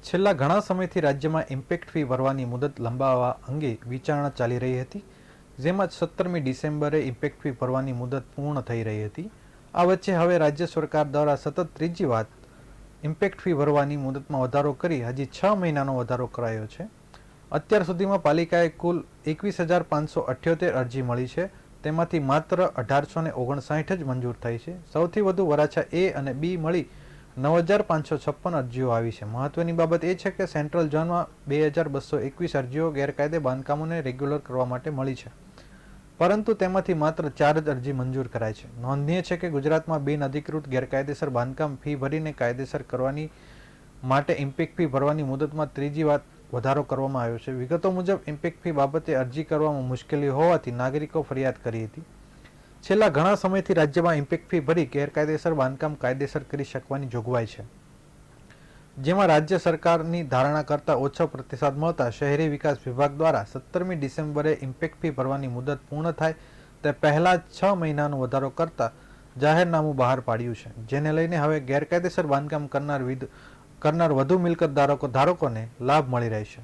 છેલ્લા ઘણા સમયથી રાજ્યમાં ઇમ્પેક્ટ ફી ભરવાની મુદત લંબાવવા અંગે વિચારણા ચાલી રહી હતી, જેમાં 17મી ડિસેમ્બરે ઇમ્પેક્ટ ફી ભરવાની મુદત પૂર્ણ થઈ રહી હતી. આ વચ્ચે હવે રાજ્ય સરકાર દ્વારા સતત ત્રીજી વાત ઇમ્પેક્ટ ફી ભરવાની મુદતમાં વધારો કરી હજી 6 મહિનાનો વધારો કરાયો છે. અત્યાર સુધીમાં પાલિકાએ કુલ 21,578 અરજી મળી છે. તેમાંથી માત્ર 1859 જ મંજૂર થઈ છે. સૌથી વધુ વરાછા એ અને બી મળી 9,556 અરજીઓ આવી છે. મહત્વની બાબત એ છે કે સેન્ટ્રલ ઝોનમાં 2,221 અરજીઓ ગેરકાયદે બાંધકામોને રેગ્યુલર કરવા માટે મળી છે, પરંતુ તેમાંથી માત્ર 4 જ અરજી મંજૂર કરાઈ છે. નોંધનીય છે કે ગુજરાતમાં બિનઅધિકૃત ગેરકાયદેસર બાંધકામ ફી ભરીને કાયદેસર કરવાની માટે ઇમ્પેક્ટ ફી ભરવાની મુદતમાં ત્રીજી વાત વધારો કરવામાં આવ્યો છે. વિગતો મુજબ ઇમ્પેક્ટ ફી બાબતે અરજી કરવામાં મુશ્કેલી હોવાથી નાગરિકો ફરિયાદ કરી હતી. છેલ્લા ઘણા સમયથી રાજ્યમાં ઇમ્પેક્ટ ફી ભરી ગેરકાયદેસર બાંધકામ કાયદેસર કરી શકવાની જોગવાઈ છે, જેમાં રાજ્ય સરકારની ધારણા કરતાં ઓછો પ્રતિસાદ મળતા શહેરી વિકાસ વિભાગ દ્વારા 17મી ડિસેમ્બરે ઇમ્પેક્ટ ફી ભરવાની મુદત પૂર્ણ થાય તે પહેલા 6 મહિનાનો વધારો કરતા જાહેરનામું બહાર પાડ્યું છે, જેને લઈને હવે ગેરકાયદેસર બાંધકામ કરનાર વધુ મિલકત ધારકોને લાભ મળી રહેશે.